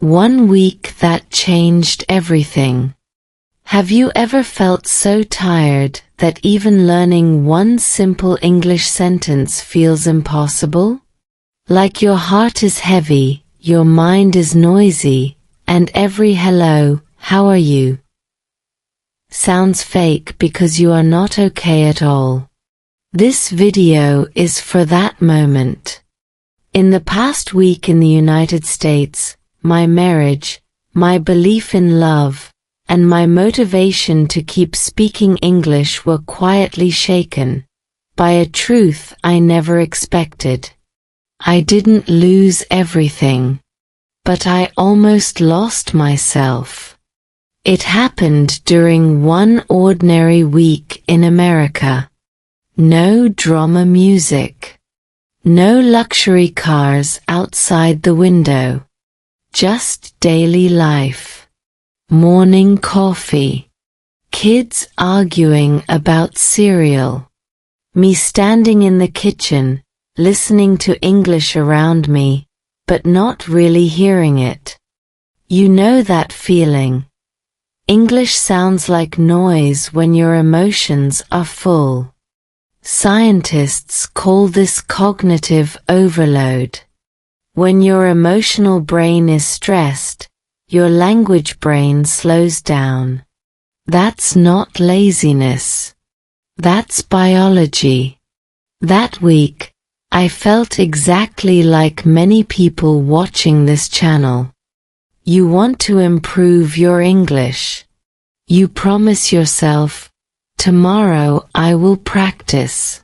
One week that changed everything. Have you ever felt so tired that even learning one simple English sentence feels impossible? Like your heart is heavy, your mind is noisy, and every hello, how are you? Sounds fake because you are not okay at all. This video is for that moment. In the past week in the United States, my marriage, my belief in love, and my motivation to keep speaking English were quietly shaken by a truth I never expected. I didn't lose everything, but I almost lost myself. It happened during one ordinary week in America. No drama music. No luxury cars outside the window. Just daily life. Morning coffee. Kids arguing about cereal. Me standing in the kitchen, listening to English around me, but not really hearing it. You know that feeling. English sounds like noise when your emotions are full. Scientists call this cognitive overload. When your emotional brain is stressed, your language brain slows down. That's not laziness. That's biology. That week, I felt exactly like many people watching this channel. You want to improve your English. You promise yourself, tomorrow I will practice.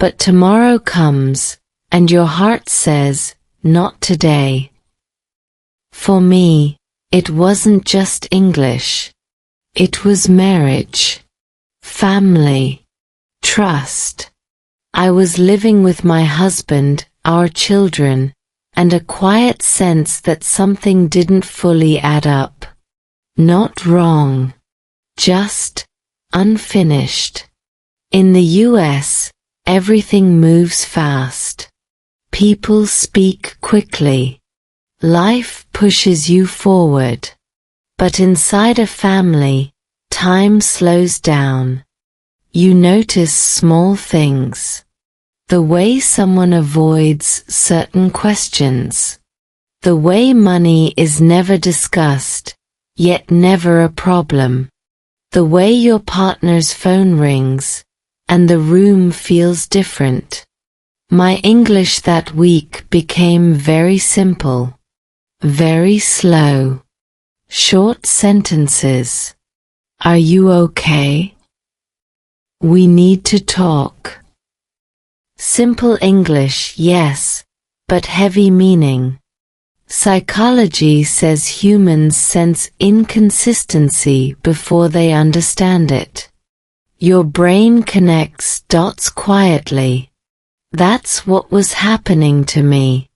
But tomorrow comes, and your heart says, not today. For me, it wasn't just English. It was marriage, family, trust. I was living with my husband, our children, and a quiet sense that something didn't fully add up. Not wrong. Just unfinished. In the US, everything moves fast. People speak quickly. Life pushes you forward. But inside a family, time slows down. You notice small things. The way someone avoids certain questions. The way money is never discussed, yet never a problem. The way your partner's phone rings, and the room feels different. My English that week became very simple. Very slow. Short sentences. Are you okay? We need to talk. Simple English, yes, but heavy meaning. Psychology says humans sense inconsistency before they understand it. Your brain connects dots quietly. That's what was happening to me.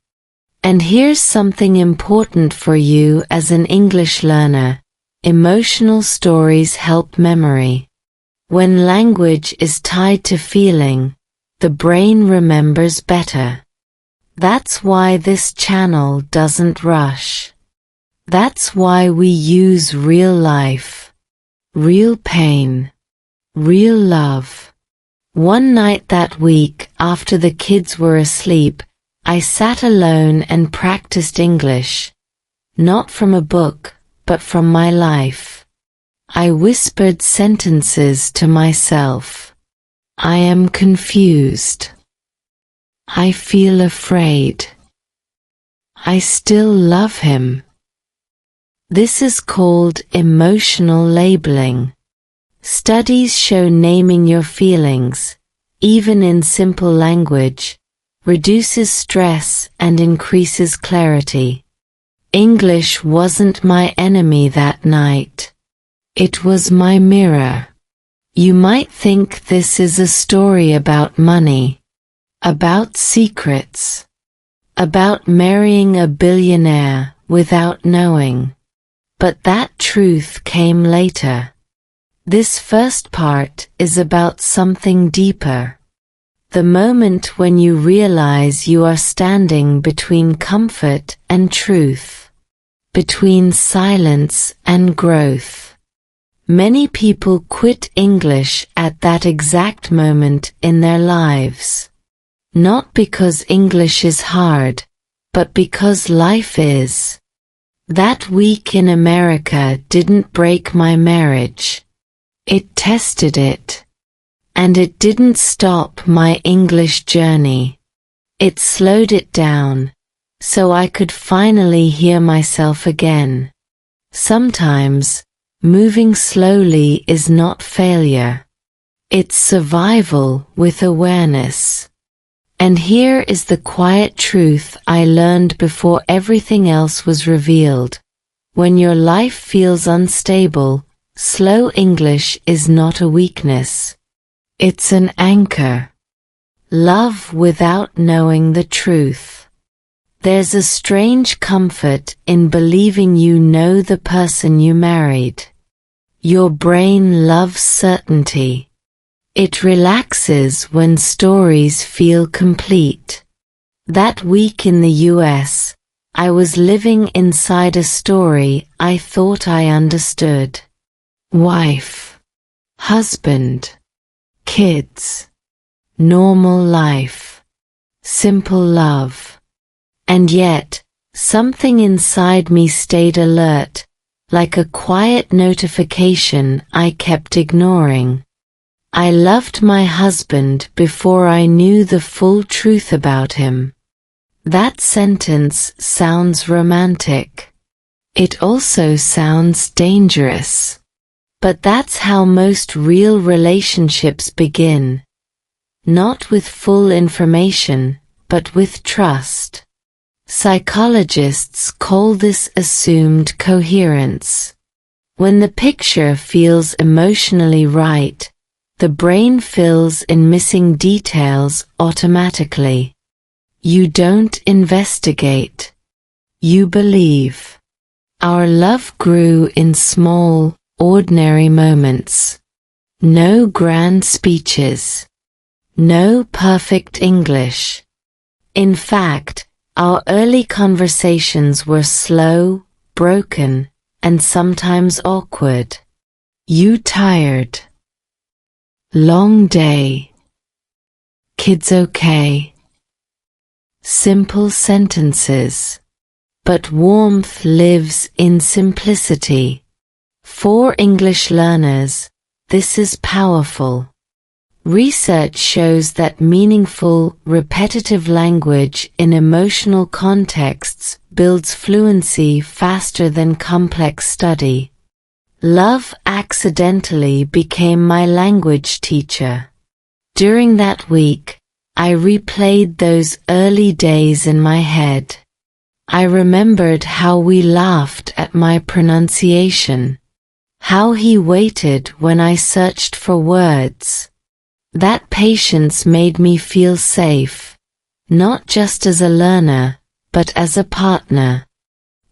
And here's something important for you as an English learner. Emotional stories help memory. When language is tied to feeling, the brain remembers better. That's why this channel doesn't rush. That's why we use real life, real pain, real love. One night that week, after the kids were asleep, I sat alone and practiced English. Not from a book, but from my life. I whispered sentences to myself. I am confused. I feel afraid. I still love him. This is called emotional labeling. Studies show naming your feelings, even in simple language, reduces stress and increases clarity. English wasn't my enemy that night. It was my mirror. You might think this is a story about money, about secrets, about marrying a billionaire without knowing. But that truth came later. This first part is about something deeper. The moment when you realize you are standing between comfort and truth. between silence and growth. Many people quit English at that exact moment in their lives. Not because English is hard, but because life is. That week in America didn't break my marriage. It tested it. And it didn't stop my English journey. It slowed it down, so I could finally hear myself again. Sometimes, moving slowly is not failure. It's survival with awareness. And here is the quiet truth I learned before everything else was revealed. When your life feels unstable, slow English is not a weakness. It's an anchor. Love without knowing the truth. There's a strange comfort in believing you know the person you married. Your brain loves certainty. It relaxes when stories feel complete. That week in the US, I was living inside a story I thought I understood. Wife, husband, kids, normal life, simple love. And yet, something inside me stayed alert, like a quiet notification I kept ignoring. I loved my husband before I knew the full truth about him. That sentence sounds romantic. It also sounds dangerous. But that's how most real relationships begin. Not with full information, but with trust. Psychologists call this assumed coherence. When the picture feels emotionally right, the brain fills in missing details automatically. You don't investigate. You believe. Our love grew in small, ordinary moments. No grand speeches. No perfect English. In fact, our early conversations were slow, broken, and sometimes awkward. You tired? Long day. Kids okay? Simple sentences. But warmth lives in simplicity. For English learners, this is powerful. Research shows that meaningful, repetitive language in emotional contexts builds fluency faster than complex study. Love accidentally became my language teacher. During that week, I replayed those early days in my head. I remembered how we laughed at my pronunciation. How he waited when I searched for words. That patience made me feel safe, not just as a learner, but as a partner.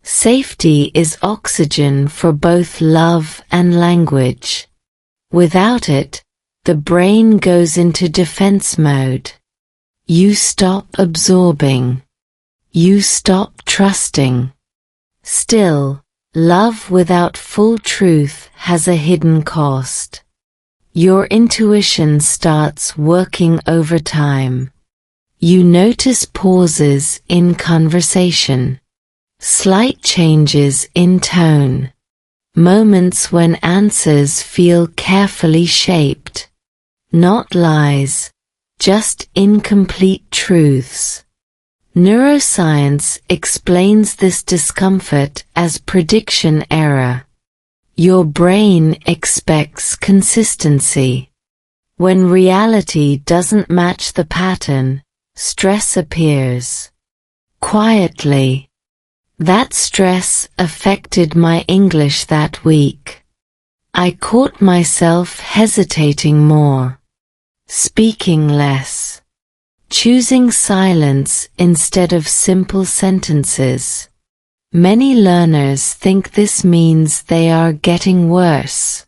Safety is oxygen for both love and language. Without it, the brain goes into defense mode. You stop absorbing. You stop trusting. Still, love without full truth has a hidden cost. Your intuition starts working overtime. You notice pauses in conversation. Slight changes in tone. Moments when answers feel carefully shaped. Not lies, just incomplete truths. Neuroscience explains this discomfort as prediction error. Your brain expects consistency. When reality doesn't match the pattern, stress appears. Quietly. That stress affected my English that week. I caught myself hesitating more. Speaking less. Choosing silence instead of simple sentences. Many learners think this means they are getting worse.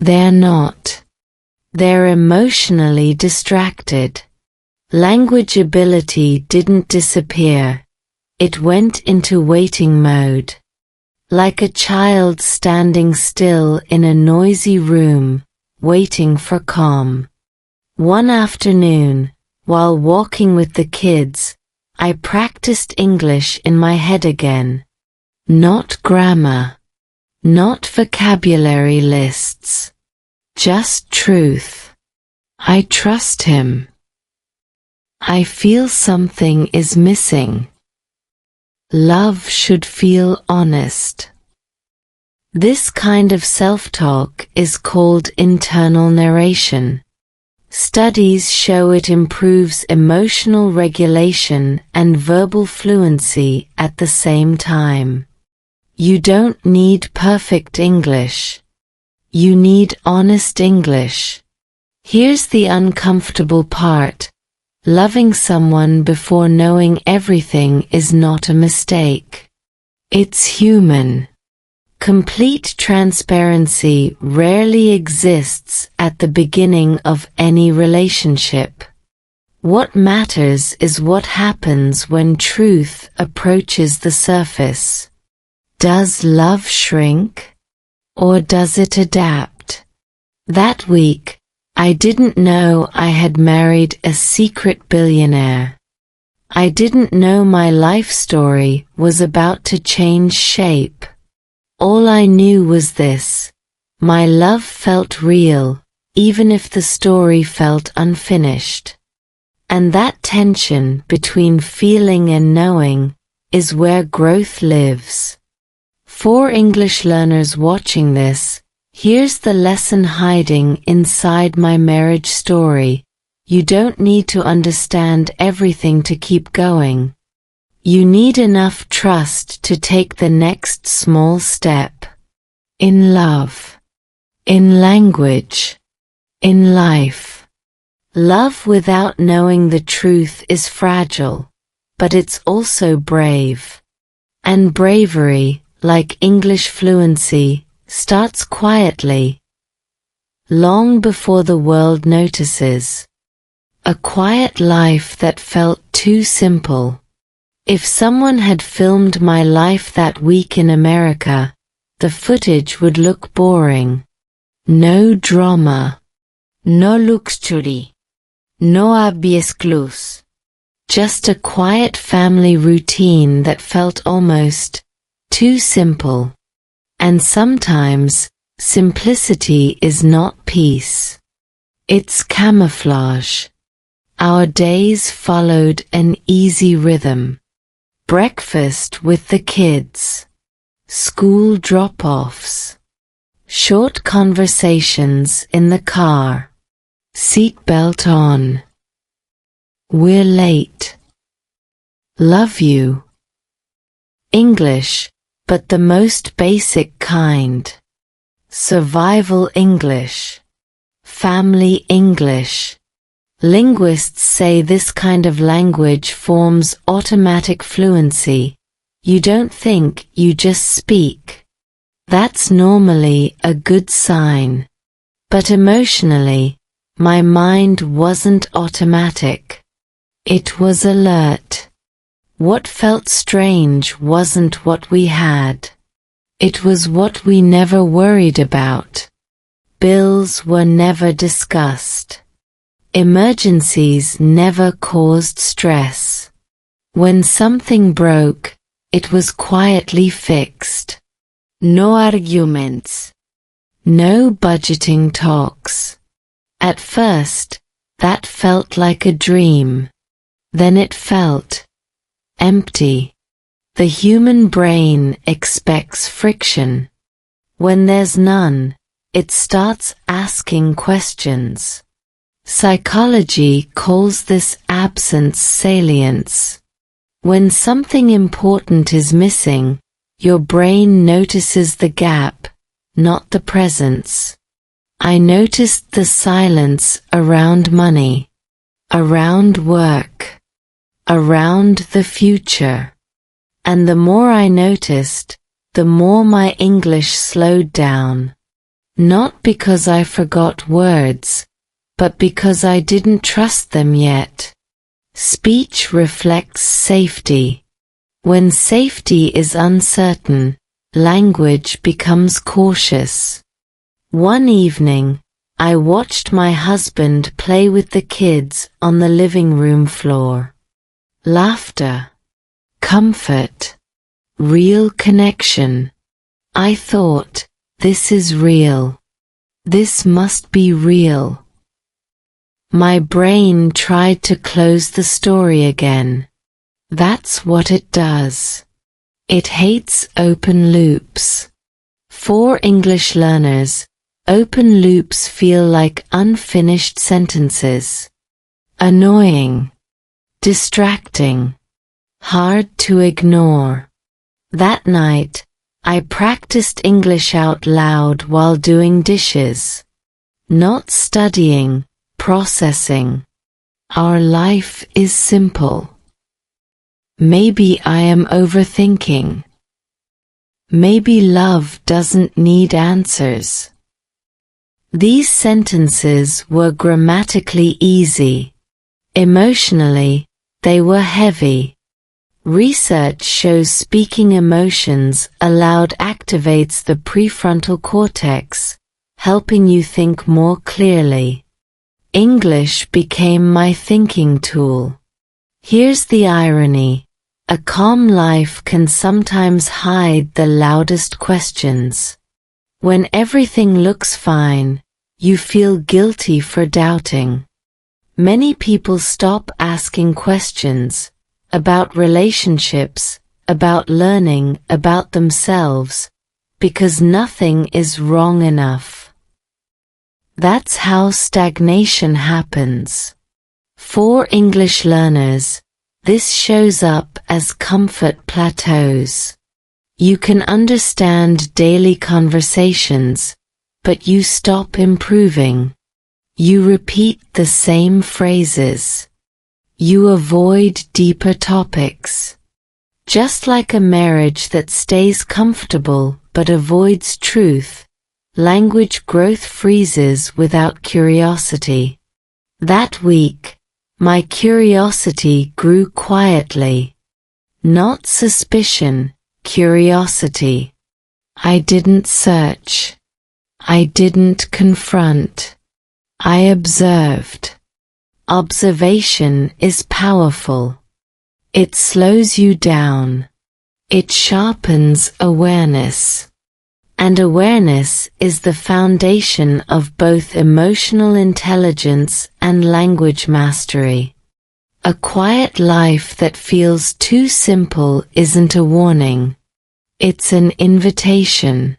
They're not. They're emotionally distracted. Language ability didn't disappear. It went into waiting mode. Like a child standing still in a noisy room, waiting for calm. One afternoon, while walking with the kids, I practiced English in my head again. Not grammar. Not vocabulary lists. Just truth. I trust him. I feel something is missing. Love should feel honest. This kind of self-talk is called internal narration. Studies show it improves emotional regulation and verbal fluency at the same time. You don't need perfect English. You need honest English. Here's the uncomfortable part. Loving someone before knowing everything is not a mistake. It's human. Complete transparency rarely exists at the beginning of any relationship. What matters is what happens when truth approaches the surface. Does love shrink? Or does it adapt? That week, I didn't know I had married a secret billionaire. I didn't know my life story was about to change shape. All I knew was this: my love felt real, even if the story felt unfinished. And that tension between feeling and knowing is where growth lives. For English learners watching this, here's the lesson hiding inside my marriage story. You don't need to understand everything to keep going. You need enough trust to take the next small step. In love. In language. In life. Love without knowing the truth is fragile, but it's also brave. And bravery, like English fluency, starts quietly, long before the world notices. A quiet life that felt too simple. If someone had filmed my life that week in America, the footage would look boring. No drama. No luxury. No obvious clues. Just a quiet family routine that felt almost too simple. And sometimes, simplicity is not peace. It's camouflage. Our days followed an easy rhythm. Breakfast with the kids. School drop-offs. Short conversations in the car. Seatbelt on. We're late. Love you. English, but the most basic kind. Survival English. Family English. Linguists say this kind of language forms automatic fluency. You don't think, you just speak. That's normally a good sign. But emotionally, my mind wasn't automatic. It was alert. What felt strange wasn't what we had. It was what we never worried about. Bills were never discussed. Emergencies never caused stress. When something broke, it was quietly fixed. No arguments. No budgeting talks. At first, that felt like a dream. Then it felt empty. The human brain expects friction. When there's none, it starts asking questions. Psychology calls this absence salience. When something important is missing, your brain notices the gap, not the presence. I noticed the silence around money, around work, around the future. And the more I noticed, the more my English slowed down. Not because I forgot words, but because I didn't trust them yet. Speech reflects safety. When safety is uncertain, language becomes cautious. One evening, I watched my husband play with the kids on the living room floor. Laughter, comfort, real connection. I thought, this is real. This must be real. My brain tried to close the story again. That's what it does. It hates open loops. For English learners, open loops feel like unfinished sentences. Annoying, distracting, hard to ignore. That night, I practiced English out loud while doing dishes. Not studying, processing. Our life is simple. Maybe I am overthinking. Maybe love doesn't need answers. These sentences were grammatically easy. Emotionally, they were heavy. Research shows speaking emotions aloud activates the prefrontal cortex, helping you think more clearly. English became my thinking tool. Here's the irony. A calm life can sometimes hide the loudest questions. When everything looks fine, you feel guilty for doubting. Many people stop asking questions about relationships, about learning, about themselves, because nothing is wrong enough. That's how stagnation happens. For English learners, this shows up as comfort plateaus. You can understand daily conversations, but you stop improving. You repeat the same phrases. You avoid deeper topics. Just like a marriage that stays comfortable but avoids truth, language growth freezes without curiosity. That week, my curiosity grew quietly. Not suspicion, curiosity. I didn't search. I didn't confront. I observed. Observation is powerful. It slows you down. It sharpens awareness. And awareness is the foundation of both emotional intelligence and language mastery. A quiet life that feels too simple isn't a warning. It's an invitation.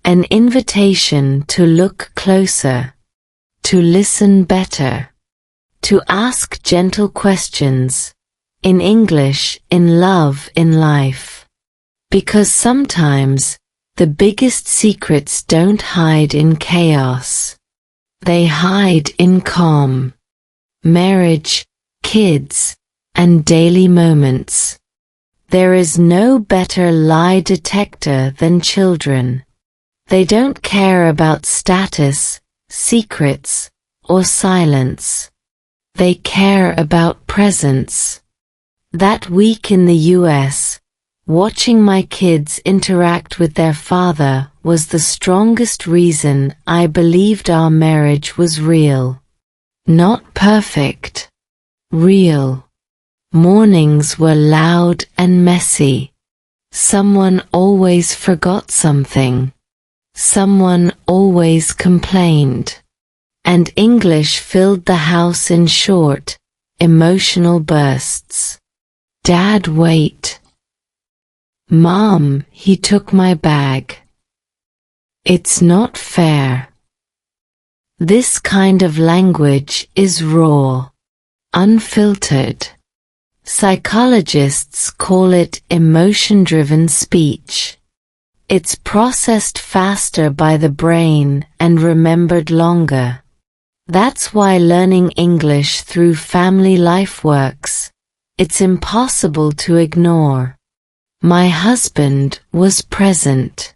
An invitation to look closer. To listen better. To ask gentle questions. In English, in love, in life. Because sometimes, the biggest secrets don't hide in chaos. They hide in calm. Marriage, kids, and daily moments. There is no better lie detector than children. They don't care about status, secrets, or silence. They care about presence. That week in the US, watching my kids interact with their father was the strongest reason I believed our marriage was real. Not perfect. Real. Mornings were loud and messy. Someone always forgot something. Someone always complained. And English filled the house in short, emotional bursts. Dad, wait. Mom, he took my bag. It's not fair. This kind of language is raw, unfiltered. Psychologists call it emotion-driven speech. It's processed faster by the brain and remembered longer. That's why learning English through family life works. It's impossible to ignore. My husband was present.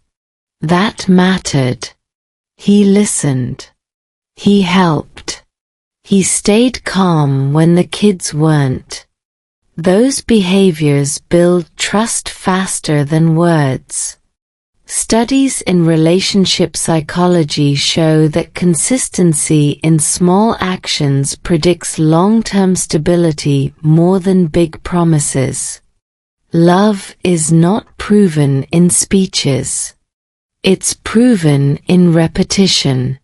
That mattered. He listened. He helped. He stayed calm when the kids weren't. Those behaviors build trust faster than words. Studies in relationship psychology show that consistency in small actions predicts long-term stability more than big promises. Love is not proven in speeches. It's proven in repetition.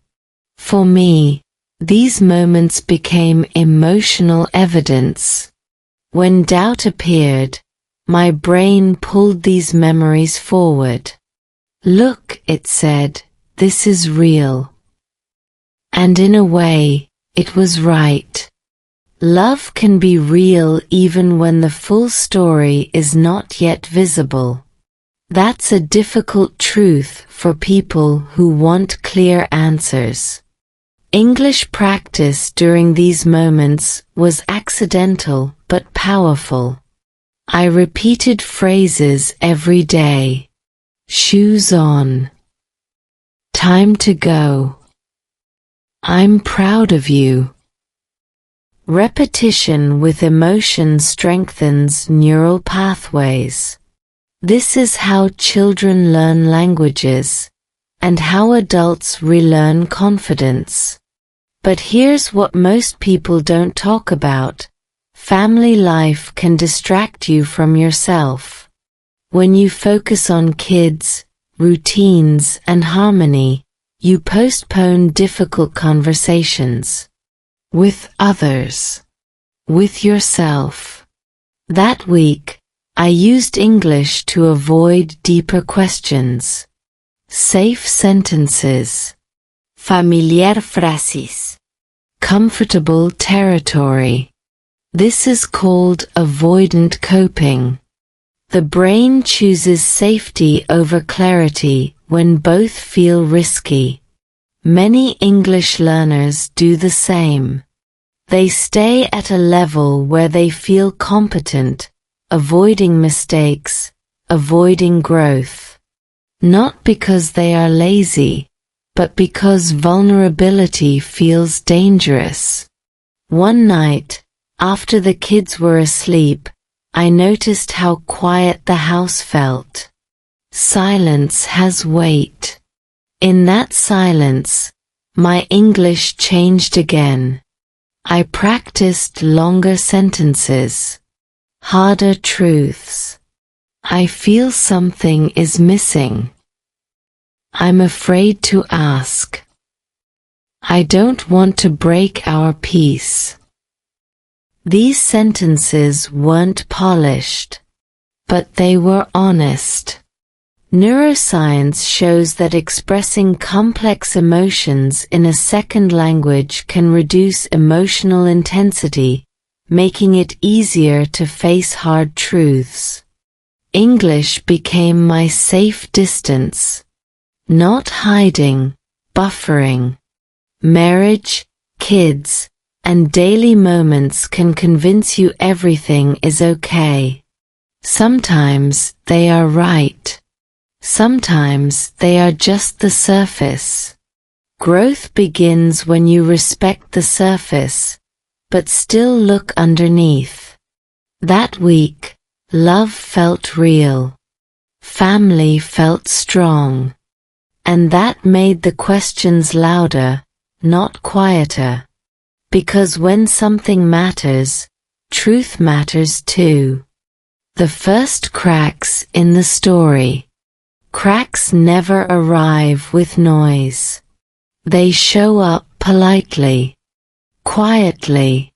For me, these moments became emotional evidence. When doubt appeared, my brain pulled these memories forward. Look, it said, this is real. And in a way, it was right. Love can be real even when the full story is not yet visible. That's a difficult truth for people who want clear answers. English practice during these moments was accidental but powerful. I repeated phrases every day. Shoes on. Time to go. I'm proud of you. Repetition with emotion strengthens neural pathways. This is how children learn languages, and how adults relearn confidence. But here's what most people don't talk about. Family life can distract you from yourself. When you focus on kids, routines, and harmony, you postpone difficult conversations. With others. With yourself. That week, I used English to avoid deeper questions. Safe sentences. Familiar frases. Comfortable territory. This is called avoidant coping. The brain chooses safety over clarity when both feel risky. Many English learners do the same. They stay at a level where they feel competent, avoiding mistakes, avoiding growth. Not because they are lazy, but because vulnerability feels dangerous. One night, after the kids were asleep, I noticed how quiet the house felt. Silence has weight. In that silence, my English changed again. I practiced longer sentences. Harder truths. I feel something is missing. I'm afraid to ask. I don't want to break our peace. These sentences weren't polished, but they were honest. Neuroscience shows that expressing complex emotions in a second language can reduce emotional intensity, making it easier to face hard truths. English became my safe distance. Not hiding, buffering. Marriage, kids, and daily moments can convince you everything is okay. Sometimes they are right. Sometimes they are just the surface. Growth begins when you respect the surface, but still look underneath. That week, love felt real. Family felt strong. And that made the questions louder, not quieter. Because when something matters, truth matters too. The first cracks in the story. Cracks never arrive with noise. They show up politely, quietly,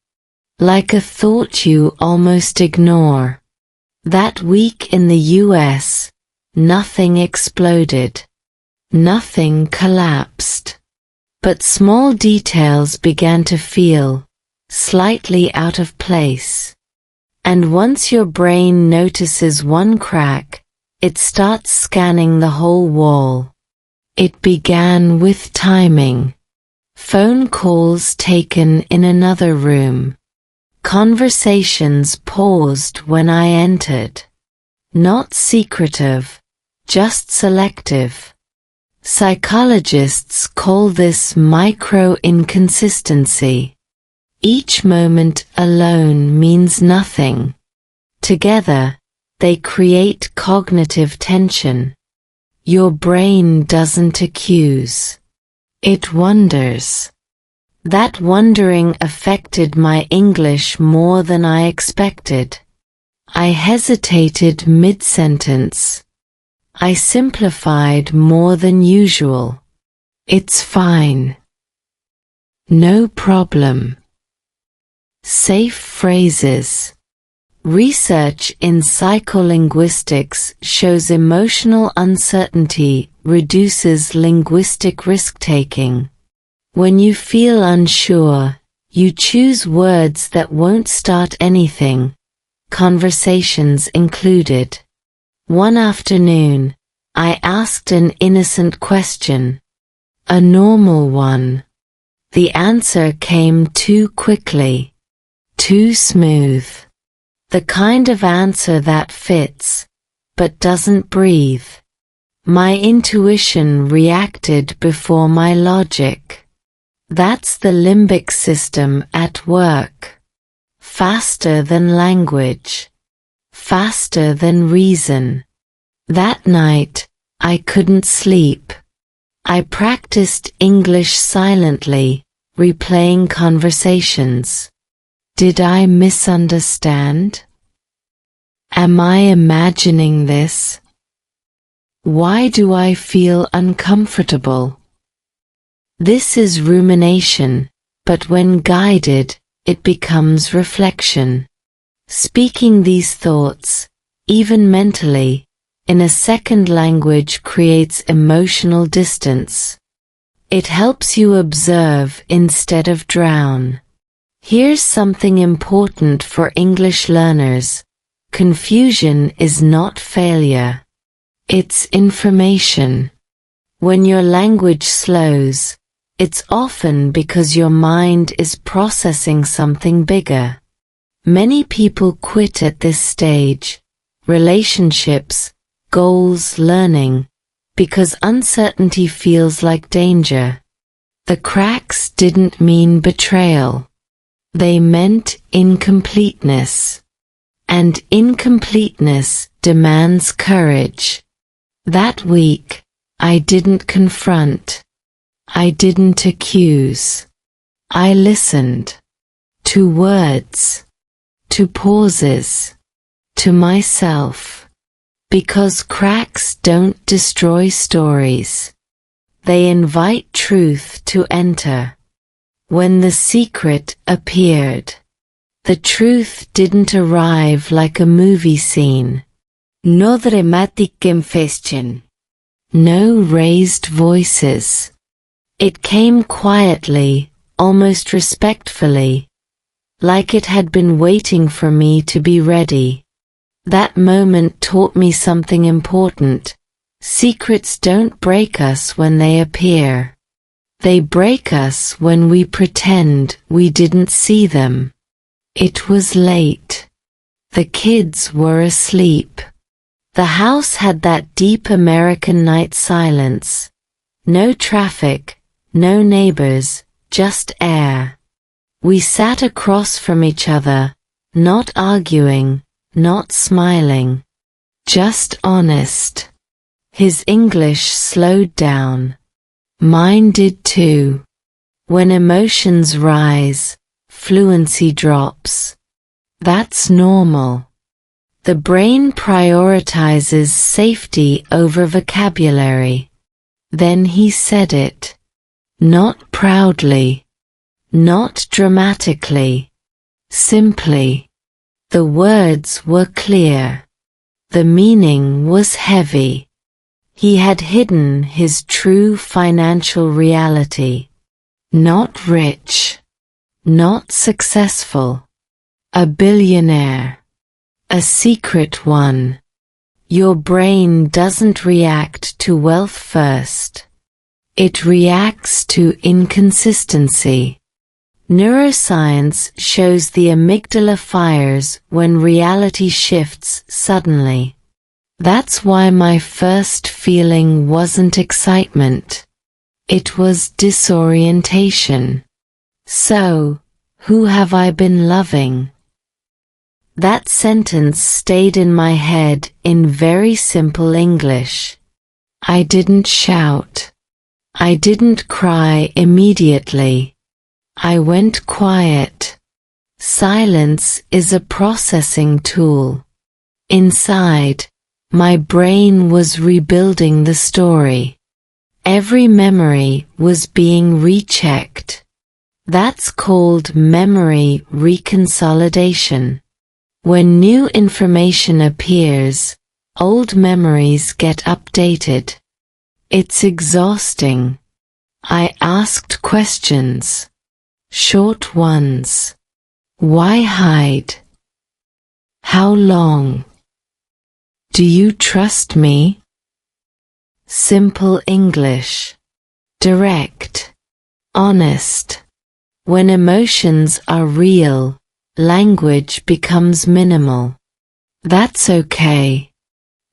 like a thought you almost ignore. That week in the US, nothing exploded. Nothing collapsed. But small details began to feel slightly out of place. And once your brain notices one crack, it starts scanning the whole wall. It began with timing. Phone calls taken in another room. Conversations paused when I entered. Not secretive, just selective. Psychologists call this micro-inconsistency. Each moment alone means nothing, Together, they create cognitive tension. Your brain doesn't accuse. It wonders. That wondering affected my English more than I expected. I hesitated mid-sentence. I simplified more than usual. It's fine. No problem. Safe phrases. Research in psycholinguistics shows emotional uncertainty reduces linguistic risk-taking. When you feel unsure, you choose words that won't start anything, conversations included. One afternoon, I asked an innocent question. A normal one. The answer came too quickly. Too smooth. The kind of answer that fits, but doesn't breathe. My intuition reacted before my logic. That's the limbic system at work. Faster than language. Faster than reason. That night, I couldn't sleep. I practiced English silently, replaying conversations. Did I misunderstand? Am I imagining this? Why do I feel uncomfortable? This is rumination, but when guided, it becomes reflection. Speaking these thoughts, even mentally, in a second language creates emotional distance. It helps you observe instead of drown. Here's something important for English learners. Confusion is not failure. It's information. When your language slows, it's often because your mind is processing something bigger. Many people quit at this stage. Relationships, goals, learning, because uncertainty feels like danger. The cracks didn't mean betrayal. They meant incompleteness. And incompleteness demands courage. That week, I didn't confront. I didn't accuse. I listened. To words. To pauses. To myself. Because cracks don't destroy stories. They invite truth to enter. When the secret appeared, the truth didn't arrive like a movie scene. No dramatic confession. No raised voices. It came quietly, almost respectfully, like it had been waiting for me to be ready. That moment taught me something important. Secrets don't break us when they appear. They break us when we pretend we didn't see them. It was late. The kids were asleep. The house had that deep American night silence. No traffic, no neighbors, just air. We sat across from each other, not arguing, not smiling. Just honest. His English slowed down. Mine did too. When emotions rise, fluency drops. That's normal. The brain prioritizes safety over vocabulary. Then he said it. Not proudly. Not dramatically. Simply. The words were clear. The meaning was heavy. He had hidden his true financial reality. Not rich. Not successful. A billionaire. A secret one. Your brain doesn't react to wealth first. It reacts to inconsistency. Neuroscience shows the amygdala fires when reality shifts suddenly. That's why my first feeling wasn't excitement. It was disorientation. So, who have I been loving? That sentence stayed in my head in very simple English. I didn't shout. I didn't cry immediately. I went quiet. Silence is a processing tool. Inside, my brain was rebuilding the story. Every memory was being rechecked. That's called memory reconsolidation. When new information appears, old memories get updated. It's exhausting. I asked questions. Short ones. Why hide? How long? Do you trust me? Simple English. Direct. Honest. When emotions are real, language becomes minimal. That's okay.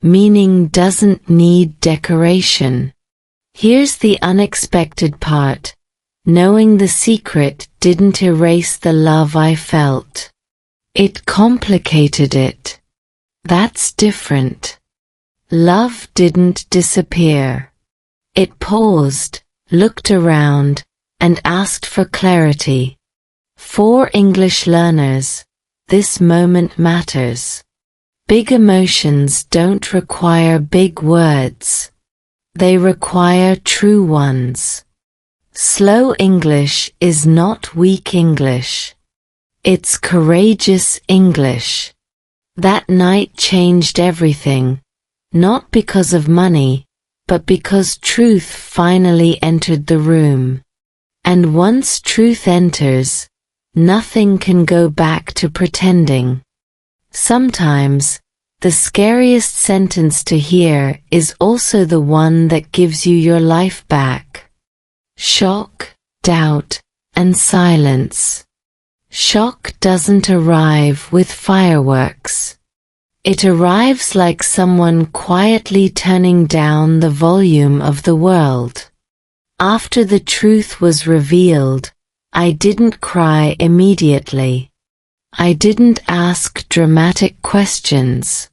Meaning doesn't need decoration. Here's the unexpected part. Knowing the secret didn't erase the love I felt. It complicated it. That's different. Love didn't disappear. It paused, looked around, and asked for clarity. For English learners, this moment matters. Big emotions don't require big words. They require true ones. Slow English is not weak English. It's courageous English. That night changed everything, not because of money, but because truth finally entered the room. And once truth enters, nothing can go back to pretending. Sometimes, the scariest sentence to hear is also the one that gives you your life back. Shock, doubt, and silence. Shock doesn't arrive with fireworks. It arrives like someone quietly turning down the volume of the world. After the truth was revealed, I didn't cry immediately. I didn't ask dramatic questions.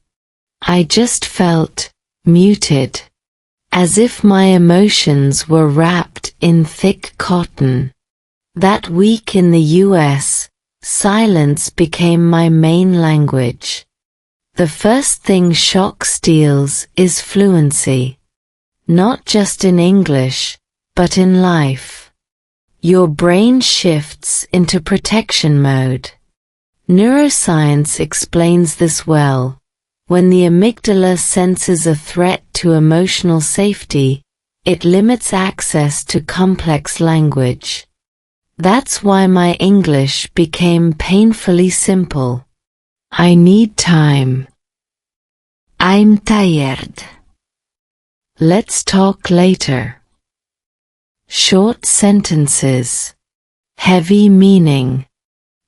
I just felt muted, as if my emotions were wrapped in thick cotton. That week in the US, silence became my main language. The first thing shock steals is fluency. Not just in English, but in life. Your brain shifts into protection mode. Neuroscience explains this well. When the amygdala senses a threat to emotional safety, it limits access to complex language. That's why my English became painfully simple. I need time. I'm tired. Let's talk later. Short sentences. Heavy meaning.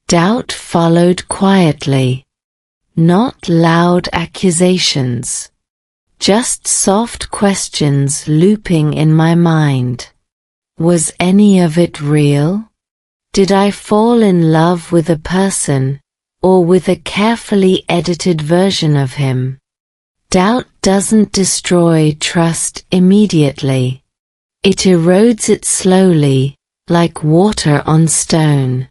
Doubt followed quietly. Not loud accusations. Just soft questions looping in my mind. Was any of it real? Did I fall in love with a person, or with a carefully edited version of him? Doubt doesn't destroy trust immediately. It erodes it slowly, like water on stone.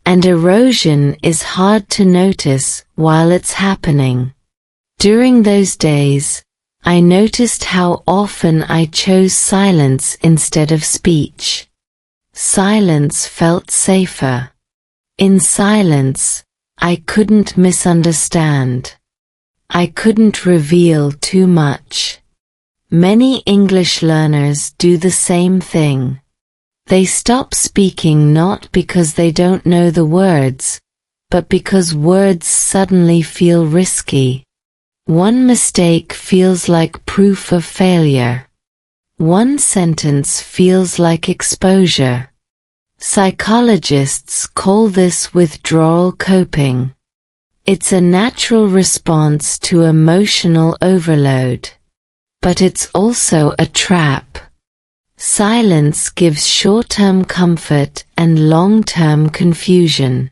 And erosion is hard to notice while it's happening. During those days, I noticed how often I chose silence instead of speech. Silence felt safer. In silence, I couldn't misunderstand. I couldn't reveal too much. Many English learners do the same thing. They stop speaking not because they don't know the words, but because words suddenly feel risky. One mistake feels like proof of failure. One sentence feels like exposure. Psychologists call this withdrawal coping. It's a natural response to emotional overload. But it's also a trap. Silence gives short-term comfort and long-term confusion.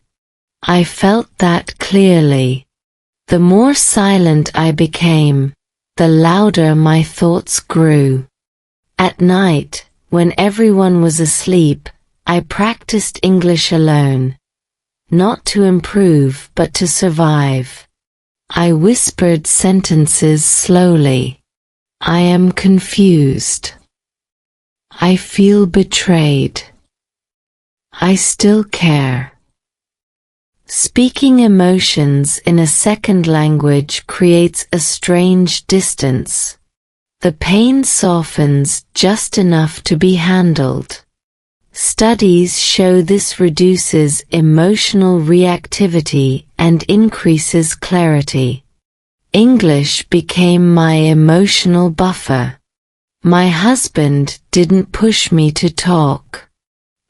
I felt that clearly. The more silent I became, the louder my thoughts grew. At night, when everyone was asleep, I practiced English alone. Not to improve but to survive. I whispered sentences slowly. I am confused. I feel betrayed. I still care. Speaking emotions in a second language creates a strange distance. The pain softens just enough to be handled. Studies show this reduces emotional reactivity and increases clarity. English became my emotional buffer. My husband didn't push me to talk.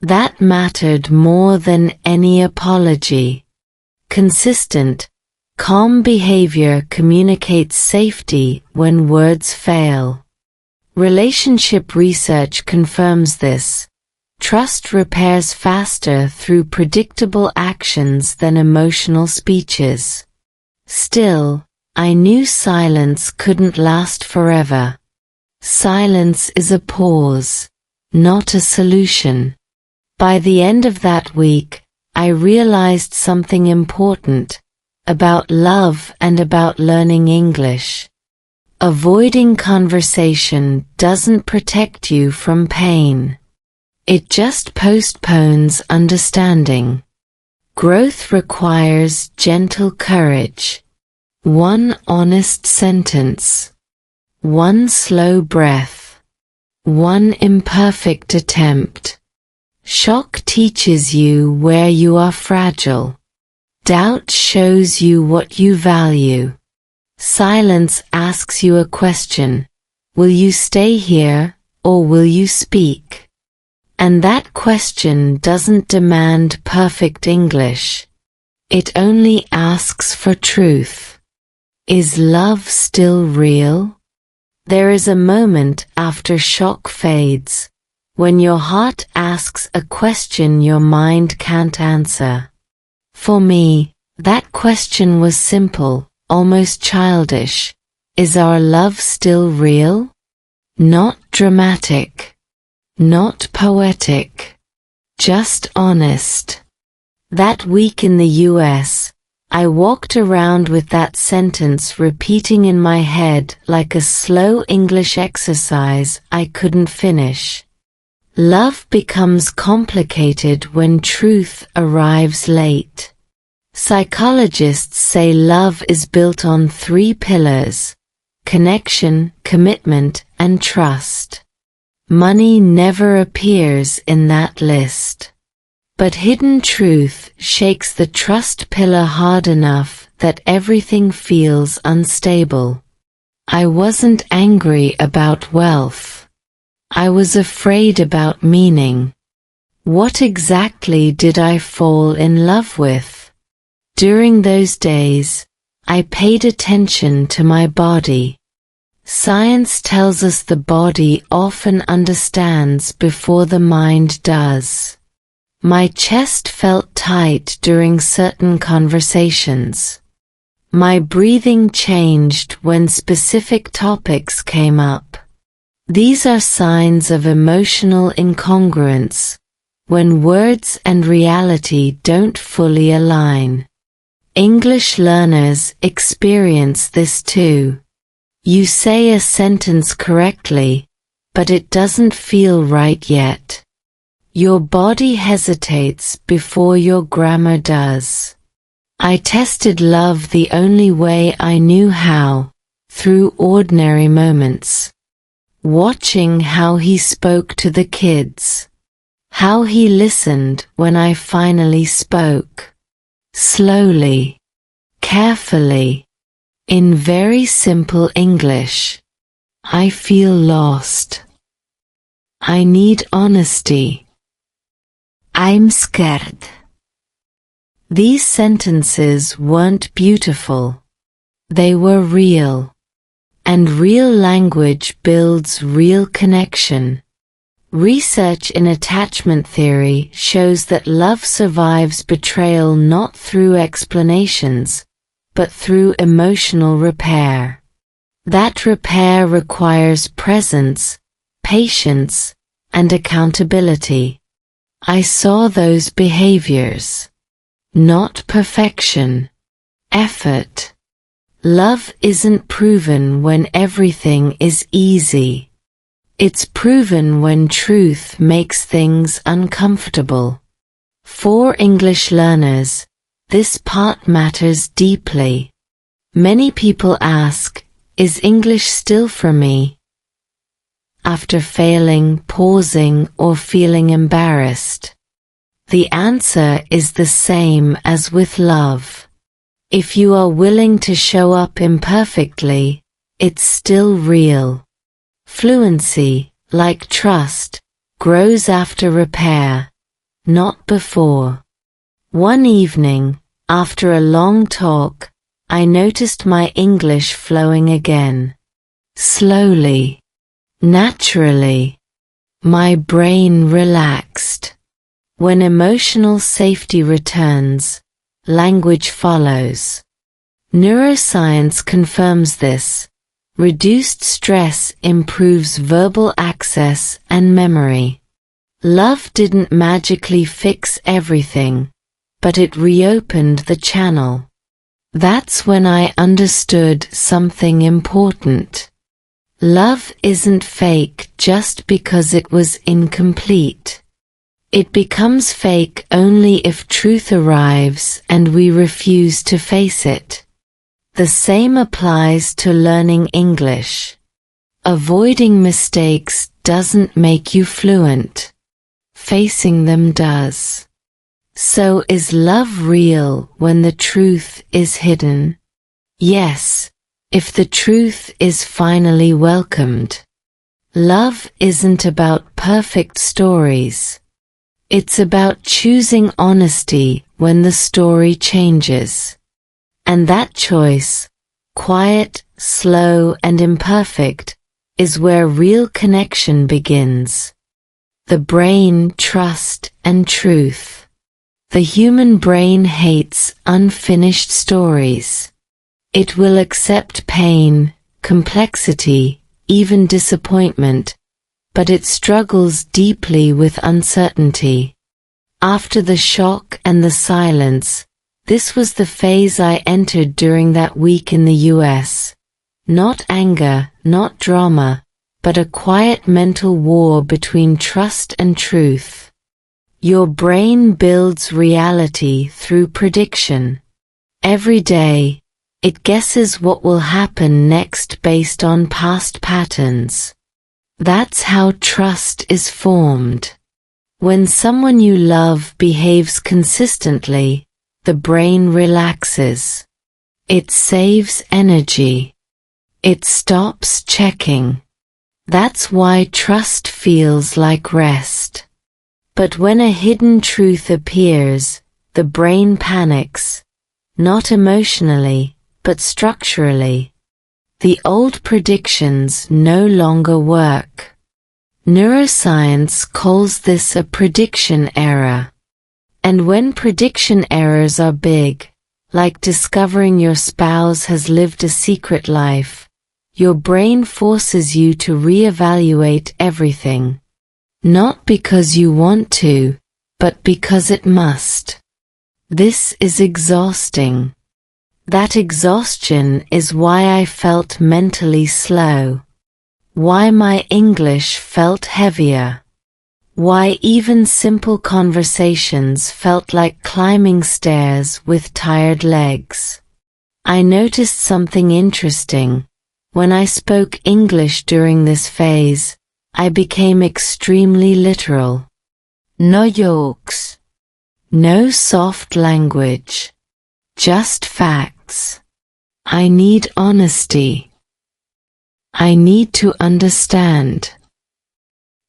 That mattered more than any apology. Consistent, calm behavior communicates safety when words fail. Relationship research confirms this. Trust repairs faster through predictable actions than emotional speeches. Still, I knew silence couldn't last forever. Silence is a pause, not a solution. By the end of that week, I realized something important about love and about learning English. Avoiding conversation doesn't protect you from pain. It just postpones understanding. Growth requires gentle courage. One honest sentence. One slow breath. One imperfect attempt. Shock teaches you where you are fragile. Doubt shows you what you value. Silence asks you a question. Will you stay here, or will you speak? And that question doesn't demand perfect English. It only asks for truth. Is love still real? There is a moment after shock fades, when your heart asks a question your mind can't answer. For me, that question was simple, almost childish. Is our love still real? Not dramatic. Not poetic. Just honest. That week in the US, I walked around with that sentence repeating in my head like a slow English exercise I couldn't finish. Love becomes complicated when truth arrives late. Psychologists say love is built on 3 pillars: connection, commitment, and trust. Money never appears in that list. But hidden truth shakes the trust pillar hard enough that everything feels unstable. I wasn't angry about wealth. I was afraid about meaning. What exactly did I fall in love with? During those days, I paid attention to my body. Science tells us the body often understands before the mind does. My chest felt tight during certain conversations. My breathing changed when specific topics came up. These are signs of emotional incongruence, when words and reality don't fully align. English learners experience this too. You say a sentence correctly, but it doesn't feel right yet. Your body hesitates before your grammar does. I tested love the only way I knew how, through ordinary moments. Watching how he spoke to the kids. How he listened when I finally spoke. Slowly. Carefully. In very simple English. I feel lost. I need honesty. I'm scared. These sentences weren't beautiful. They were real. And real language builds real connection. Research in attachment theory shows that love survives betrayal not through explanations, but through emotional repair. That repair requires presence, patience, and accountability. I saw those behaviors. Not perfection. Effort. Love isn't proven when everything is easy. It's proven when truth makes things uncomfortable. For English learners, this part matters deeply. Many people ask, is English still for me? After failing, pausing, or feeling embarrassed. The answer is the same as with love. If you are willing to show up imperfectly, it's still real. Fluency, like trust, grows after repair, not before. One evening, after a long talk, I noticed my English flowing again. Slowly. Naturally. My brain relaxed. When emotional safety returns, language follows. Neuroscience confirms this. Reduced stress improves verbal access and memory. Love didn't magically fix everything, but it reopened the channel. That's when I understood something important. Love isn't fake just because it was incomplete. It becomes fake only if truth arrives and we refuse to face it. The same applies to learning English. Avoiding mistakes doesn't make you fluent. Facing them does. So is love real when the truth is hidden? Yes, if the truth is finally welcomed. Love isn't about perfect stories. It's about choosing honesty when the story changes. And that choice, quiet, slow, and imperfect, is where real connection begins. The brain, trust, and truth. The human brain hates unfinished stories. It will accept pain, complexity, even disappointment, but it struggles deeply with uncertainty. After the shock and the silence, this was the phase I entered during that week in the US. Not anger, not drama, but a quiet mental war between trust and truth. Your brain builds reality through prediction. Every day, it guesses what will happen next based on past patterns. That's how trust is formed. When someone you love behaves consistently, the brain relaxes. It saves energy. It stops checking. That's why trust feels like rest. But when a hidden truth appears, the brain panics. Not emotionally, but structurally. The old predictions no longer work. Neuroscience calls this a prediction error. And when prediction errors are big, like discovering your spouse has lived a secret life, your brain forces you to reevaluate everything. Not because you want to, but because it must. This is exhausting. That exhaustion is why I felt mentally slow. Why my English felt heavier. Why even simple conversations felt like climbing stairs with tired legs. I noticed something interesting. When I spoke English during this phase, I became extremely literal. No jokes. No soft language. Just facts. I need honesty. I need to understand.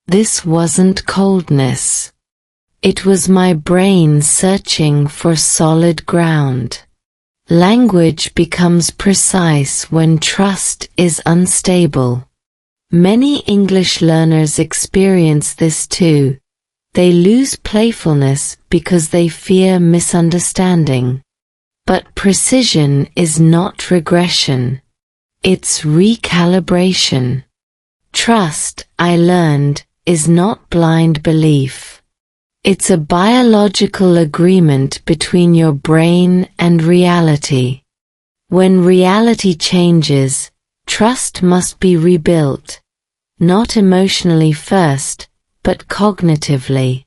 This wasn't coldness. It was my brain searching for solid ground. Language becomes precise when trust is unstable. Many English learners experience this too. They lose playfulness because they fear misunderstanding. But precision is not regression. It's recalibration. Trust, I learned, is not blind belief. It's a biological agreement between your brain and reality. When reality changes, trust must be rebuilt, not emotionally first, but cognitively.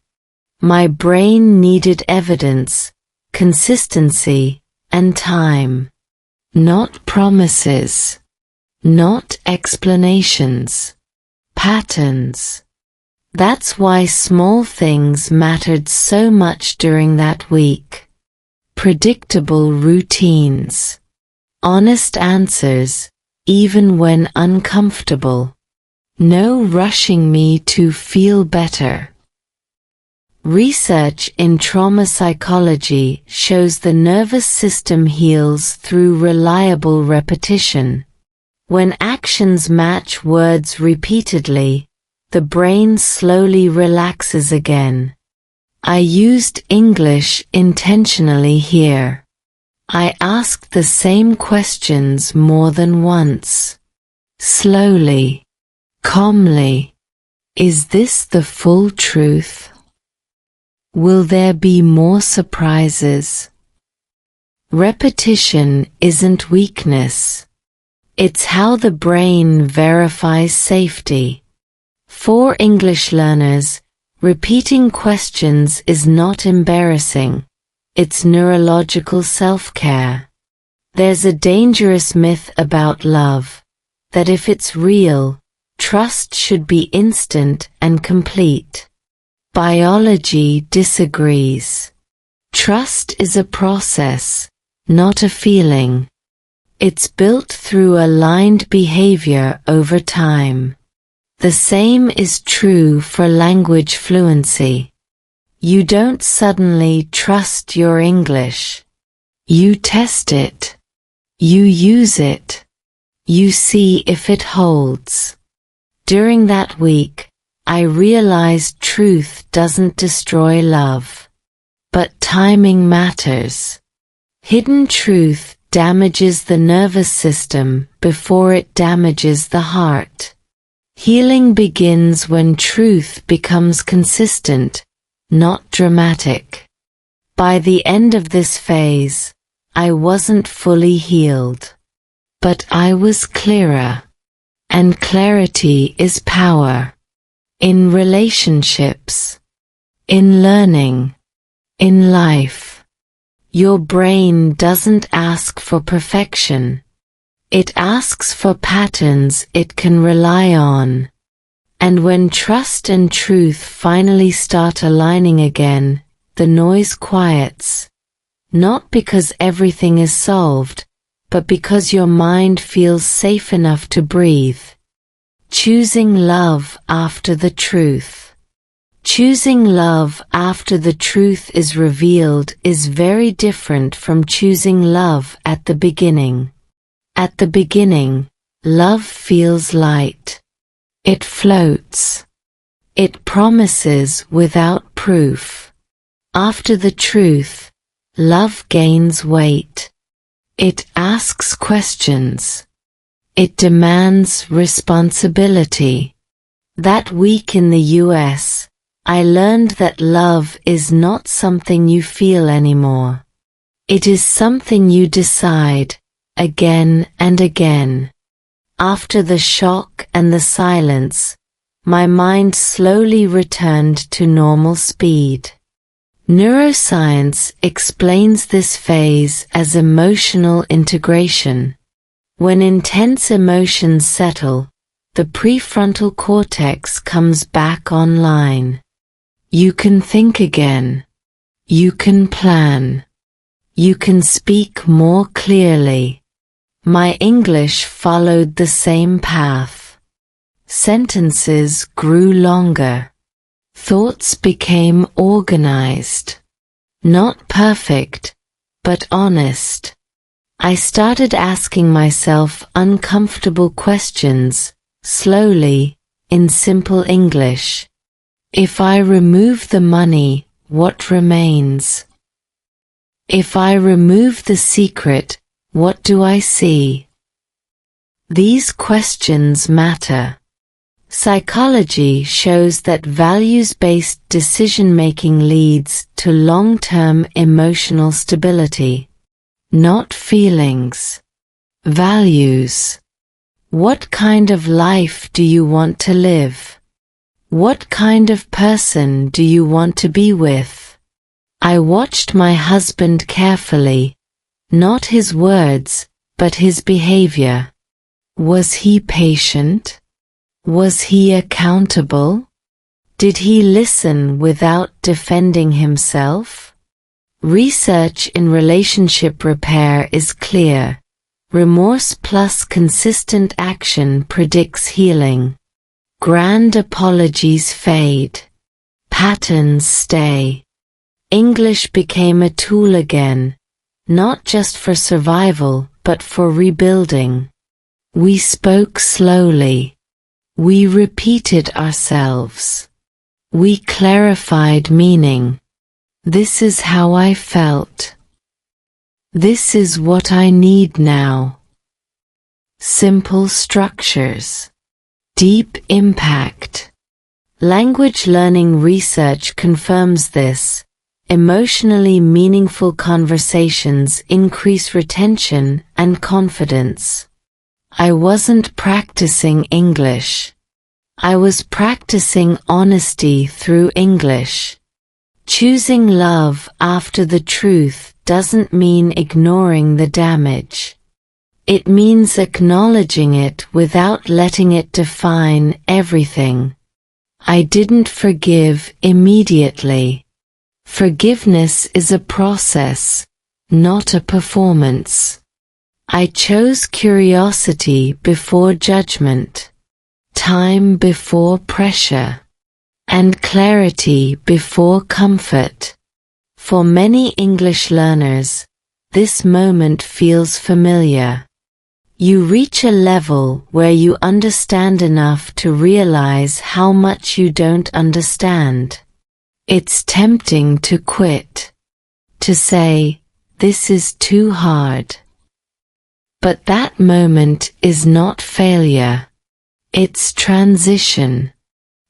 My brain needed evidence, consistency, and time. Not promises. Not explanations. Patterns. That's why small things mattered so much during that week. Predictable routines. Honest answers, even when uncomfortable. No rushing me to feel better. Research in trauma psychology shows the nervous system heals through reliable repetition. When actions match words repeatedly, the brain slowly relaxes again. I used English intentionally here. I asked the same questions more than once. Slowly. Calmly. Is this the full truth? Will there be more surprises? Repetition isn't weakness. It's how the brain verifies safety. For English learners, repeating questions is not embarrassing. It's neurological self-care. There's a dangerous myth about love, that if it's real, trust should be instant and complete. Biology disagrees. Trust is a process, not a feeling. It's built through aligned behavior over time. The same is true for language fluency. You don't suddenly trust your English. You test it. You use it. You see if it holds. During that week, I realized truth doesn't destroy love. But timing matters. Hidden truth damages the nervous system before it damages the heart. Healing begins when truth becomes consistent, not dramatic. By the end of this phase, I wasn't fully healed. But I was clearer. And clarity is power. In relationships. In learning. In life. Your brain doesn't ask for perfection. It asks for patterns it can rely on. And when trust and truth finally start aligning again, the noise quiets. Not because everything is solved, but because your mind feels safe enough to breathe. Choosing love after the truth. Choosing love after the truth is revealed is very different from choosing love at the beginning. At the beginning, love feels light. It floats. It promises without proof. After the truth, love gains weight. It asks questions. It demands responsibility. That week in the US, I learned that love is not something you feel anymore. It is something you decide, again and again. After the shock and the silence, my mind slowly returned to normal speed. Neuroscience explains this phase as emotional integration. When intense emotions settle, the prefrontal cortex comes back online. You can think again. You can plan. You can speak more clearly. My English followed the same path. Sentences grew longer. Thoughts became organized. Not perfect, but honest. I started asking myself uncomfortable questions, slowly, in simple English. If I remove the money, what remains? If I remove the secret, what do I see? These questions matter. Psychology shows that values-based decision-making leads to long-term emotional stability. Not feelings. Values. What kind of life do you want to live? What kind of person do you want to be with? I watched my husband carefully. Not his words, but his behavior. Was he patient? Was he accountable? Did he listen without defending himself? Research in relationship repair is clear. Remorse plus consistent action predicts healing. Grand apologies fade. Patterns stay. English became a tool again, not just for survival, but for rebuilding. We spoke slowly. We repeated ourselves. We clarified meaning. This is how I felt. This is what I need now. Simple structures. Deep impact. Language learning research confirms this. Emotionally meaningful conversations increase retention and confidence. I wasn't practicing English. I was practicing honesty through English. Choosing love after the truth doesn't mean ignoring the damage. It means acknowledging it without letting it define everything. I didn't forgive immediately. Forgiveness is a process, not a performance. I chose curiosity before judgment, time before pressure, and clarity before comfort. For many English learners, this moment feels familiar. You reach a level where you understand enough to realize how much you don't understand. It's tempting to quit, to say, "This is too hard." But that moment is not failure. It's transition.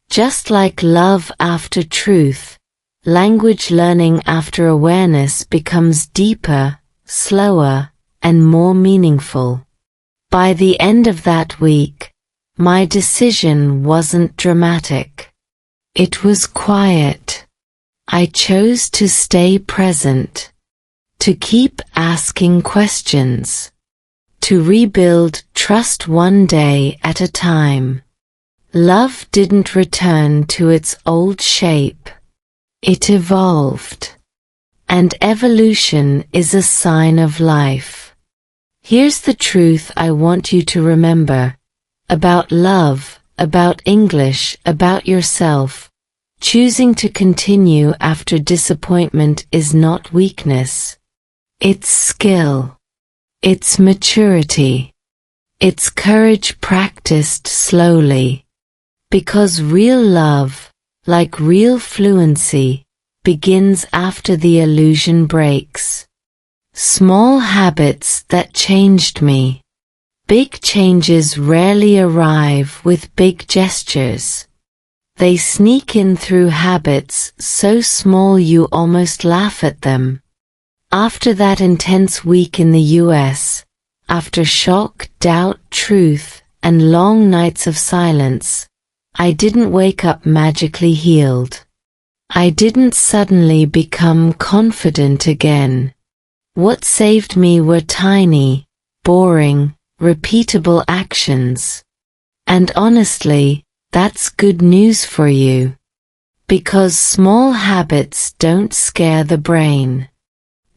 Just like love after truth, language learning after awareness becomes deeper, slower, and more meaningful. By the end of that week, my decision wasn't dramatic. It was quiet. I chose to stay present, to keep asking questions, to rebuild trust one day at a time. Love didn't return to its old shape. It evolved. And evolution is a sign of life. Here's the truth I want you to remember. About love, about English, about yourself. Choosing to continue after disappointment is not weakness. It's skill. It's maturity. It's courage practiced slowly. Because real love, like real fluency, begins after the illusion breaks. Small habits that changed me. Big changes rarely arrive with big gestures. They sneak in through habits so small you almost laugh at them. After that intense week in the US, after shock, doubt, truth, and long nights of silence, I didn't wake up magically healed. I didn't suddenly become confident again. What saved me were tiny, boring, repeatable actions. And honestly, that's good news for you. Because small habits don't scare the brain.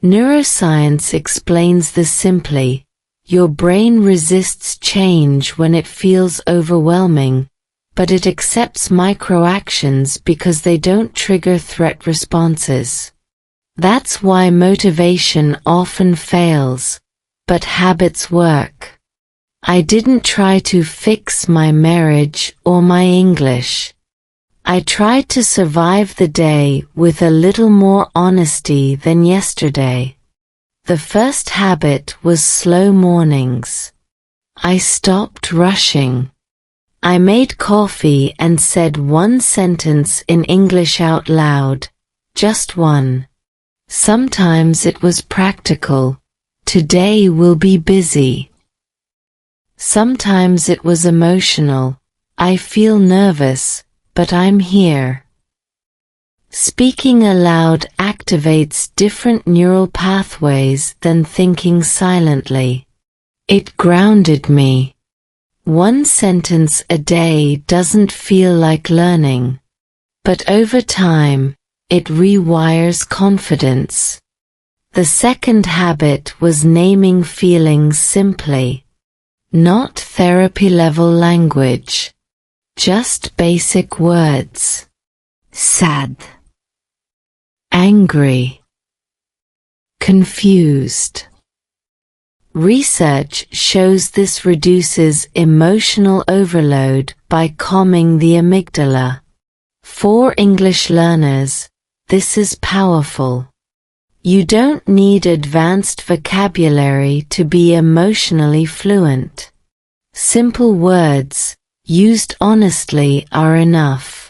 Neuroscience explains this simply. Your brain resists change when it feels overwhelming, but it accepts microactions because they don't trigger threat responses. That's why motivation often fails, but habits work. I didn't try to fix my marriage or my English. I tried to survive the day with a little more honesty than yesterday. The first habit was slow mornings. I stopped rushing. I made coffee and said one sentence in English out loud, just one. Sometimes it was practical. Today will be busy. Sometimes it was emotional. I feel nervous, but I'm here. Speaking aloud activates different neural pathways than thinking silently. It grounded me. One sentence a day doesn't feel like learning. But over time, it rewires confidence. The second habit was naming feelings simply. Not therapy-level language. Just basic words. Sad. Angry. Confused. Research shows this reduces emotional overload by calming the amygdala. For English learners, this is powerful. You don't need advanced vocabulary to be emotionally fluent. Simple words, used honestly, are enough.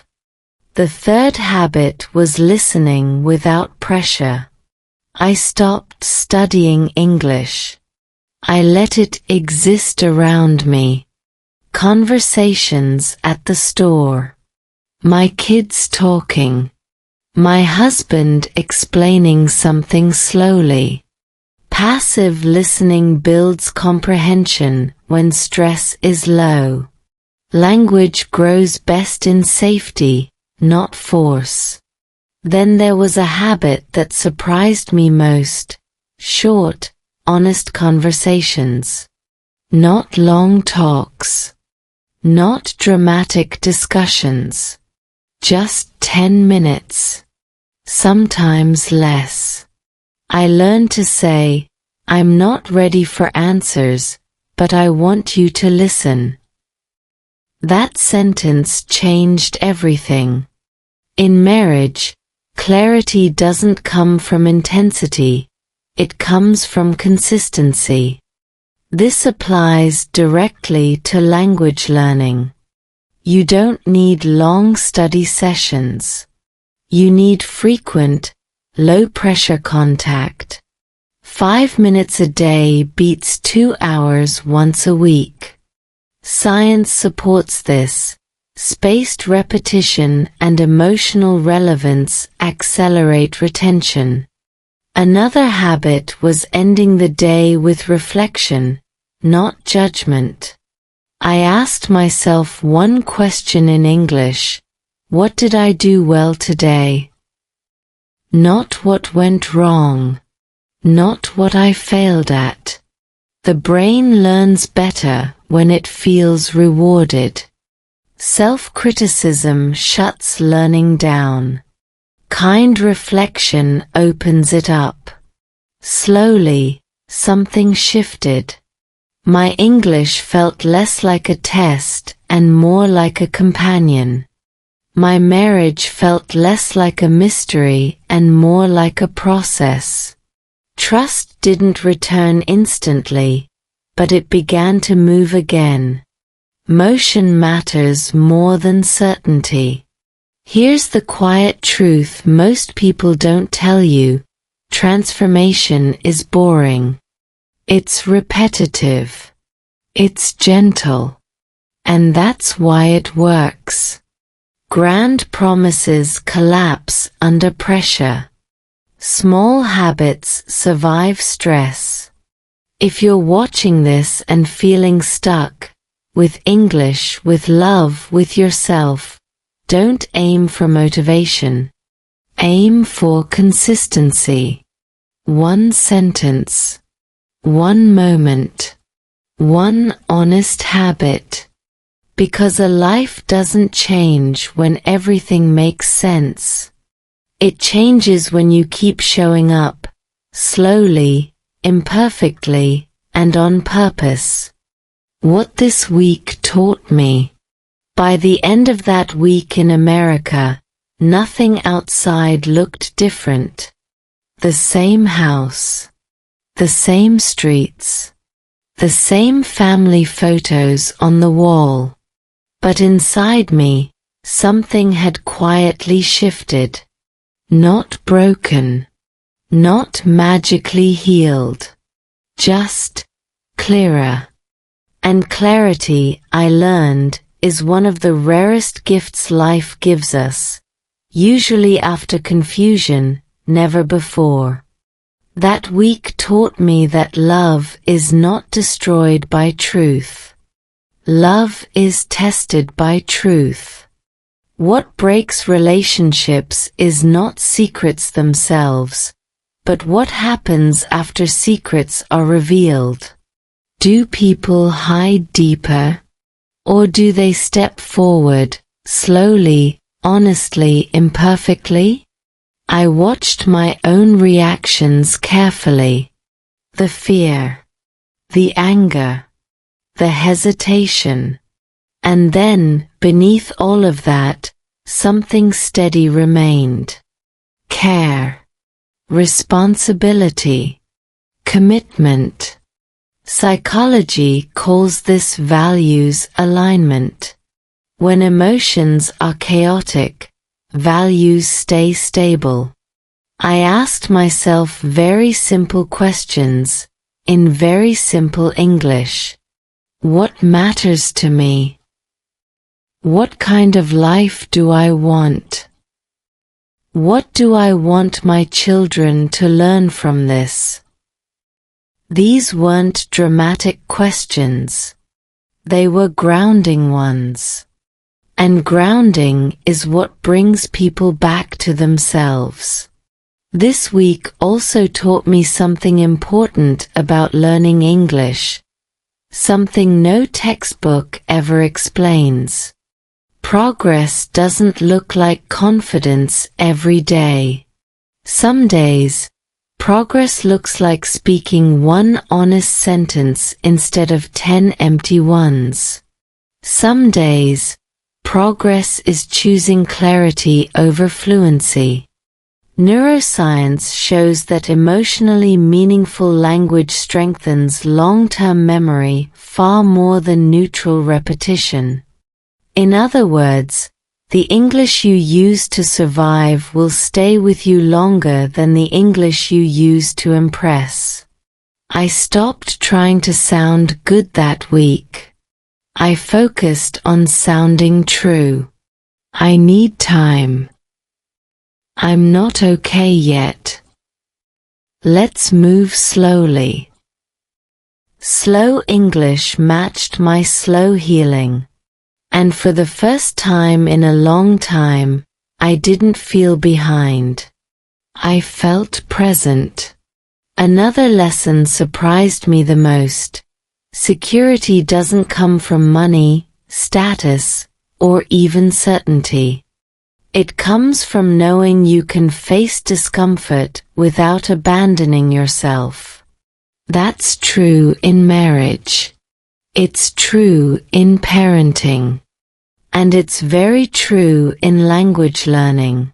The third habit was listening without pressure. I stopped studying English. I let it exist around me. Conversations at the store. My kids talking. My husband explaining something slowly. Passive listening builds comprehension when stress is low. Language grows best in safety, not force. Then there was a habit that surprised me most. Short, honest conversations. Not long talks. Not dramatic discussions. Just 10 minutes. Sometimes less. I learned to say, I'm not ready for answers, but I want you to listen. That sentence changed everything. In marriage, clarity doesn't come from intensity, it comes from consistency. This applies directly to language learning. You don't need long study sessions. You need frequent, low-pressure contact. 5 minutes a day beats 2 hours once a week. Science supports this. Spaced repetition and emotional relevance accelerate retention. Another habit was ending the day with reflection, not judgment. I asked myself one question in English: what did I do well today? Not what went wrong. Not what I failed at. The brain learns better when it feels rewarded. Self-criticism shuts learning down. Kind reflection opens it up. Slowly, something shifted. My English felt less like a test and more like a companion. My marriage felt less like a mystery and more like a process. Trust didn't return instantly, but it began to move again. Motion matters more than certainty. Here's the quiet truth most people don't tell you: transformation is boring. It's repetitive. It's gentle. And that's why it works. Grand promises collapse under pressure. Small habits survive stress. If you're watching this and feeling stuck, with English, with love, with yourself, don't aim for motivation. Aim for consistency. One sentence. One moment. One honest habit. Because a life doesn't change when everything makes sense. It changes when you keep showing up, slowly, imperfectly, and on purpose. What this week taught me. By the end of that week in America, nothing outside looked different. The same house. the same streets, the same family photos on the wall. But inside me, something had quietly shifted. Not broken, not magically healed, just clearer. And clarity, I learned, is one of the rarest gifts life gives us, usually after confusion, never before. That week taught me that love is not destroyed by truth. Love is tested by truth. What breaks relationships is not secrets themselves, but what happens after secrets are revealed. Do people hide deeper? Or do they step forward, slowly, honestly, imperfectly? I watched my own reactions carefully. The fear, the anger, the hesitation. And then, beneath all of that, something steady remained. Care, responsibility, commitment. Psychology calls this values alignment. When emotions are chaotic, values stay stable. I asked myself very simple questions, in very simple English. What matters to me? What kind of life do I want? What do I want my children to learn from this? These weren't dramatic questions. They were grounding ones. And grounding is what brings people back to themselves. This week also taught me something important about learning English. Something no textbook ever explains. Progress doesn't look like confidence every day. Some days, progress looks like speaking one honest sentence instead of 10 empty ones. Some days, progress is choosing clarity over fluency. Neuroscience shows that emotionally meaningful language strengthens long-term memory far more than neutral repetition. In other words, the English you use to survive will stay with you longer than the English you use to impress. I stopped trying to sound good that week. I focused on sounding true. I need time. I'm not okay yet. Let's move slowly. Slow English matched my slow healing. And for the first time in a long time, I didn't feel behind. I felt present. Another lesson surprised me the most. Security doesn't come from money, status, or even certainty. It comes from knowing you can face discomfort without abandoning yourself. That's true in marriage. It's true in parenting. And it's very true in language learning.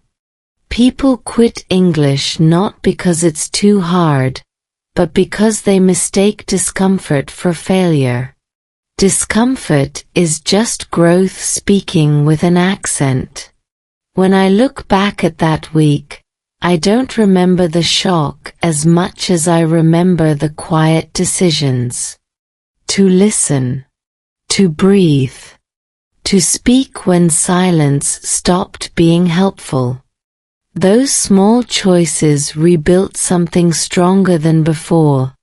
People quit English not because it's too hard, but because they mistake discomfort for failure. Discomfort is just growth speaking with an accent. When I look back at that week, I don't remember the shock as much as I remember the quiet decisions. To listen. To breathe. To speak when silence stopped being helpful. Those small choices rebuilt something stronger than before.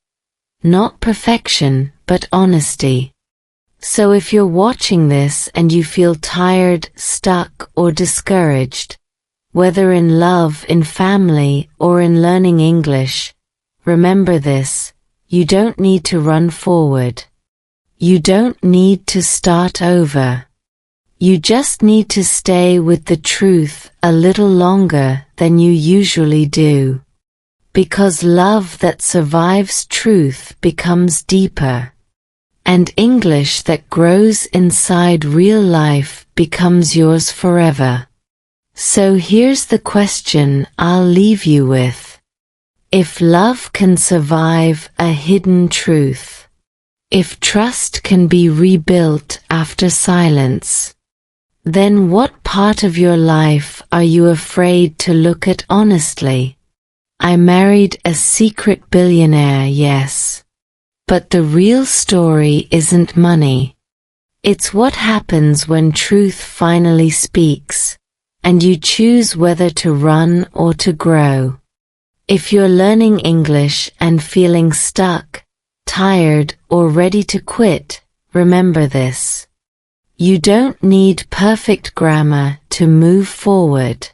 Not perfection, but honesty. So if you're watching this and you feel tired, stuck, or discouraged, whether in love, in family, or in learning English, remember this: you don't need to run forward. You don't need to start over. You just need to stay with the truth a little longer than you usually do. Because love that survives truth becomes deeper. And English that grows inside real life becomes yours forever. So here's the question I'll leave you with. If love can survive a hidden truth. If trust can be rebuilt after silence. Then what part of your life are you afraid to look at honestly? I married a secret billionaire, yes. But the real story isn't money. It's what happens when truth finally speaks, and you choose whether to run or to grow. If you're learning English and feeling stuck, tired, or ready to quit, remember this. You don't need perfect grammar to move forward.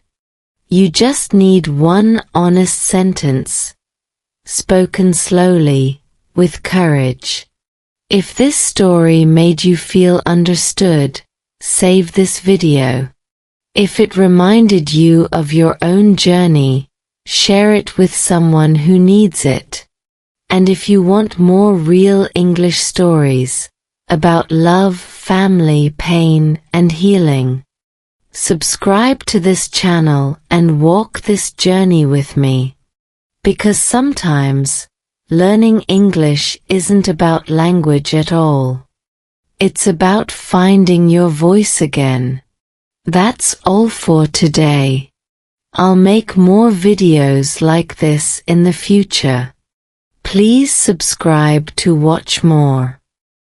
You just need one honest sentence, spoken slowly, with courage. If this story made you feel understood, save this video. If it reminded you of your own journey, share it with someone who needs it. And if you want more real English stories about love, family, pain, and healing, subscribe to this channel and walk this journey with me. Because sometimes, learning English isn't about language at all. It's about finding your voice again. That's all for today. I'll make more videos like this in the future. Please subscribe to watch more.